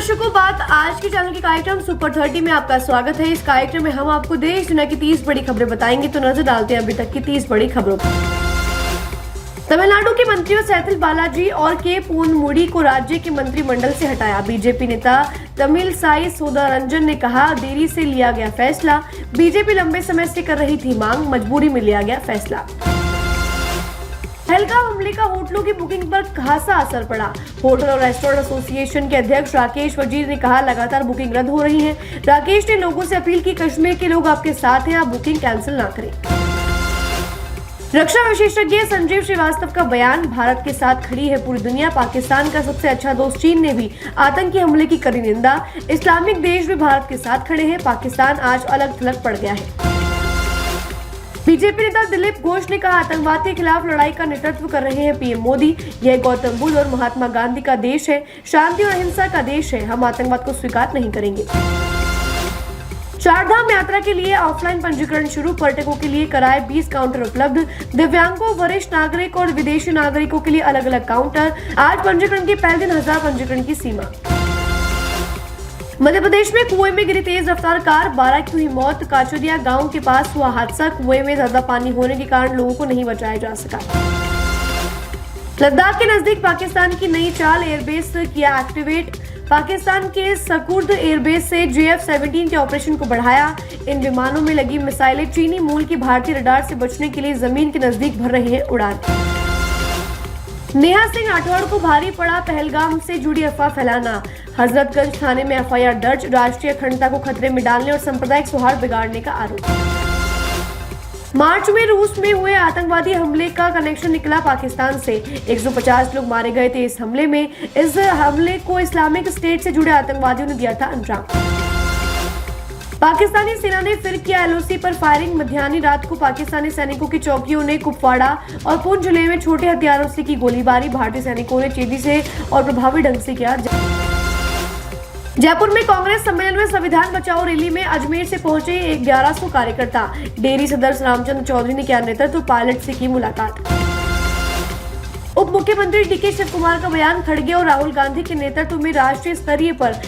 दर्शकों, बात आज के चैनल के कार्यक्रम सुपर 30 में आपका स्वागत है। इस कार्यक्रम में हम आपको देश दुनिया की 30 बड़ी खबरें बताएंगे। तो नजर डालते हैं अभी तक की 30 बड़ी खबरों पर। तमिलनाडु के मंत्रियों सेथिल बालाजी और के पोनमुडी को राज्य के मंत्रिमंडल से हटाया। बीजेपी नेता तमिलसाई सौंदरराजन ने कहा, देरी से लिया गया फैसला। बीजेपी लंबे समय से कर रही थी मांग, मजबूरी में लिया गया फैसला। पहलगाम हमले का होटलों की बुकिंग पर खासा असर पड़ा। होटल और रेस्टोरेंट एसोसिएशन के अध्यक्ष राकेश वजीर ने कहा, लगातार बुकिंग रद्द हो रही है। राकेश ने लोगों से अपील की, कश्मीर के लोग आपके साथ हैं, आप बुकिंग कैंसिल ना करें। रक्षा विशेषज्ञ संजीव श्रीवास्तव का बयान, भारत के साथ खड़ी है पूरी दुनिया। पाकिस्तान का सबसे अच्छा दोस्त चीन ने भी आतंकी हमले की करी निंदा। इस्लामिक देश भी भारत के साथ खड़े हैं। पाकिस्तान आज अलग थलग पड़ गया है। बीजेपी नेता दिलीप घोष ने कहा, आतंकवाद के खिलाफ लड़ाई का नेतृत्व कर रहे हैं पीएम मोदी। यह गौतम बुद्ध और महात्मा गांधी का देश है, शांति और अहिंसा का देश है। हम आतंकवाद को स्वीकार नहीं करेंगे। चारधाम यात्रा के लिए ऑफलाइन पंजीकरण शुरू। पर्यटकों के लिए कराए 20 काउंटर उपलब्ध। दिव्यांगों, वरिष्ठ नागरिक और विदेशी नागरिकों के लिए अलग अलग काउंटर। आज पंजीकरण के पहले दिन 1000 पंजीकरण की सीमा। मध्य प्रदेश में कुएं में गिरी तेज रफ्तार कार, 12 की हुई मौत। काचोदिया गांव के पास हुआ हादसा। कुएं में ज्यादा पानी होने के कारण लोगों को नहीं बचाया जा सका। लद्दाख के नजदीक पाकिस्तान की नई चाल, एयरबेस किया एक्टिवेट। पाकिस्तान के सकुर्द एयरबेस से JF-17 के ऑपरेशन को बढ़ाया। इन विमानों में लगी मिसाइलें चीनी मूल की भारतीय रडार से बचने के लिए जमीन के नजदीक भर रहे हैं उड़ान। नेहा सिंह राठौड़ को भारी पड़ा पहलगाम से जुड़ी अफवाह फैलाना। हजरतगंज थाने में FIR दर्ज। राष्ट्रीय अखंडता को खतरे में डालने और सांप्रदायिक सौहार्द बिगाड़ने का आरोप। मार्च में रूस में हुए आतंकवादी हमले का कनेक्शन निकला पाकिस्तान से। 150 लोग मारे गए थे इस हमले में। इस हमले को इस्लामिक स्टेट से जुड़े आतंकवादियों ने दिया था अंजाम। पाकिस्तानी सेना ने फिर किया LOC पर फायरिंग। मध्याह्न रात को पाकिस्तानी सैनिकों की चौकियों ने कुपवाड़ा और पुंछ जिले में छोटे हथियारों से की गोलीबारी। भारतीय सैनिकों ने तेजी से और प्रभावी ढंग से किया। जयपुर में कांग्रेस सम्मेलन में संविधान बचाओ रैली में अजमेर से पहुंचे 1100 कार्यकर्ता। डेयरी सदस्य रामचंद्र चौधरी ने किया नेतृत्व, पायलट से की मुलाकात। उप मुख्यमंत्री DK शिव कुमार का बयान, खड़गे और राहुल गांधी के नेतृत्व में राष्ट्रीय स्तरीय पर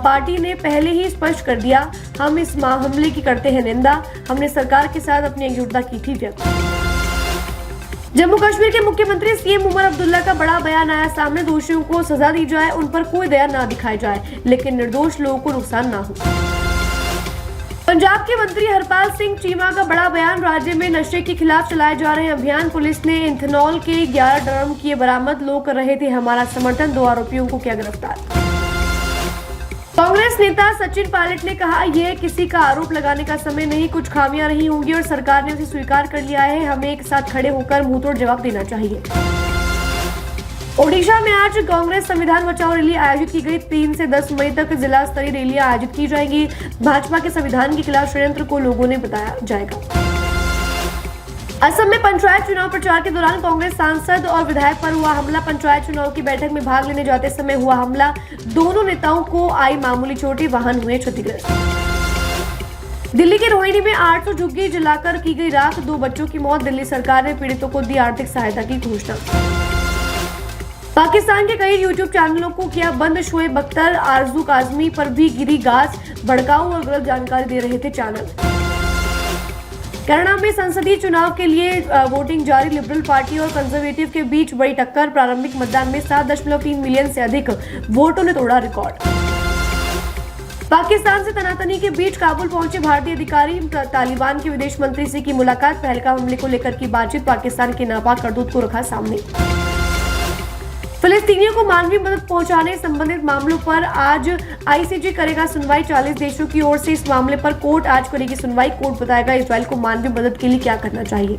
पार्टी ने पहले ही स्पष्ट कर दिया, हम इस हमले की करते हैं निंदा। हमने सरकार के साथ अपनी एकजुटता की थी व्यक्त। जम्मू कश्मीर के मुख्यमंत्री CM उमर अब्दुल्ला का बड़ा बयान आया सामने, दोषियों को सजा दी जाए, उन पर कोई दया ना दिखाई जाए, लेकिन निर्दोष लोगों को नुकसान ना हो। पंजाब के मंत्री हरपाल सिंह चीमा का बड़ा बयान, राज्य में नशे के खिलाफ चलाए जा रहे अभियान। पुलिस ने इथेनॉल के 11 ड्रम किए बरामद। लोग कर रहे थे हमारा समर्थन, 2 आरोपियों को किया गिरफ्तार। कांग्रेस नेता सचिन पायलट ने कहा, यह किसी का आरोप लगाने का समय नहीं, कुछ खामियां रही होंगी और सरकार ने उसे स्वीकार कर लिया है। हमें एक साथ खड़े होकर मुंहतोड़ जवाब देना चाहिए। ओडिशा में आज कांग्रेस संविधान बचाओ रैली आयोजित की गई। 3 से 10 मई तक जिला स्तरीय रैलियां आयोजित की जाएंगी। भाजपा के संविधान के खिलाफ षड्यंत्र को लोगों ने बताया जाएगा। असम में पंचायत चुनाव प्रचार के दौरान कांग्रेस सांसद और विधायक पर हुआ हमला। पंचायत चुनाव की बैठक में भाग लेने जाते समय हुआ हमला। दोनों नेताओं को आई मामूली चोटें, वाहन हुए क्षतिग्रस्त। दिल्ली के रोहिणी में 800 झुग्गी जलाकर की गई राख, 2 बच्चों की मौत। दिल्ली सरकार ने पीड़ितों को दी आर्थिक सहायता की घोषणा। पाकिस्तान के कई YouTube चैनलों को किया बंद। शोएब अख्तर, आरजू काजमी पर भी गिरी गाज। भड़काऊ और गलत जानकारी दे रहे थे चैनल। केरला में संसदीय चुनाव के लिए वोटिंग जारी। लिबरल पार्टी और कंजर्वेटिव के बीच बड़ी टक्कर। प्रारंभिक मतदान में 7.3 मिलियन से अधिक वोटों ने तोड़ा रिकॉर्ड। पाकिस्तान से तनातनी के बीच काबुल पहुंचे भारतीय अधिकारी। तालिबान के विदेश मंत्री से की मुलाकात। पहलगाम हमले को लेकर की बातचीत। पाकिस्तान के नापाक करतूत को रखा सामने। फिलिस्तीनियों को मानवीय मदद पहुंचाने संबंधित मामलों पर आज ICJ करेगा सुनवाई। 40 देशों की ओर से इस मामले पर कोर्ट आज करेगी सुनवाई। कोर्ट बताएगा इजरायल को मानवीय मदद के लिए क्या करना चाहिए।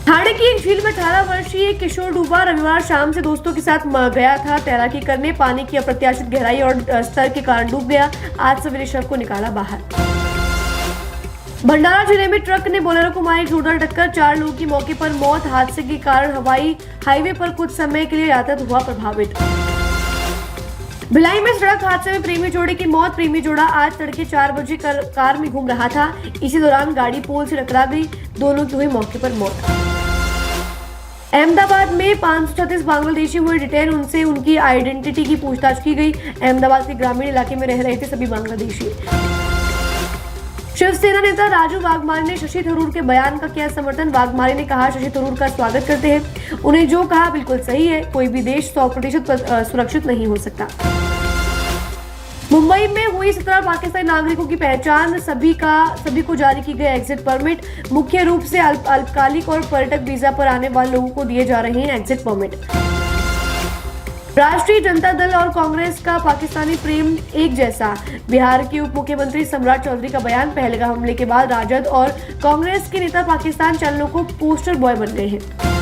ठाणे की एक झील में 18 वर्षीय किशोर डूबा। रविवार शाम से दोस्तों के साथ गया था तैराकी करने। पानी की अप्रत्याशित गहराई और स्तर के कारण डूब गया। आज सवेरे शव को निकाला बाहर। भंडारा जिले में ट्रक ने बोलेरो को मारी जोरदार टक्कर। 4 लोगों की मौके पर मौत। हादसे के कारण हवाई हाईवे पर कुछ समय के लिए यातायात हुआ प्रभावित। भिलाई में सड़क हादसे में प्रेमी जोड़े की मौत। प्रेमी जोड़ा आज तड़के 4 बजे कार में घूम रहा था। इसी दौरान गाड़ी पोल से टकरा गई। दोनों की हुई मौके पर मौत। अहमदाबाद में 536 बांग्लादेशी हुए डिटेन, उनसे उनकी आइडेंटिटी की पूछताछ की गई। अहमदाबाद के ग्रामीण इलाके में रह रहे थे सभी बांग्लादेशी। शिवसेना नेता राजू वाघमारे ने शशि थरूर के बयान का किया समर्थन। वाघमारे ने कहा, शशि थरूर का स्वागत करते हैं, उन्हें जो कहा बिल्कुल सही है, कोई भी देश 100% सुरक्षित नहीं हो सकता। मुंबई में हुई 17 पाकिस्तानी नागरिकों की पहचान, सभी को जारी की गई एग्जिट परमिट। मुख्य रूप से अल्पकालिक और पर्यटक वीजा पर आने वाले लोगों को दिए जा रहे हैं एग्जिट परमिट। राष्ट्रीय जनता दल और कांग्रेस का पाकिस्तानी प्रेम एक जैसा। बिहार के उप मुख्यमंत्री सम्राट चौधरी का बयान, पहलगाम हमले के बाद राजद और कांग्रेस के नेता पाकिस्तान चैनलों को पोस्टर बॉय बन गए हैं।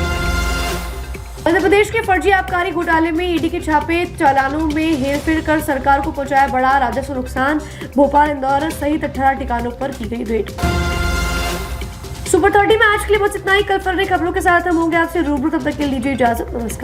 मध्य प्रदेश के फर्जी आबकारी घोटाले में ईडी के छापे, चालानों में हेरफेर कर सरकार को पहुंचाया बड़ा राजस्व नुकसान। भोपाल, इंदौर सहित 18 ठिकानों पर की गई रेड। सुपर 30 में आज के लिए बस इतना ही। कल फर्जी खबरों के साथ हम होंगे आपसे रूबरू, तब तक के लिए लीजिए इजाजत, नमस्कार।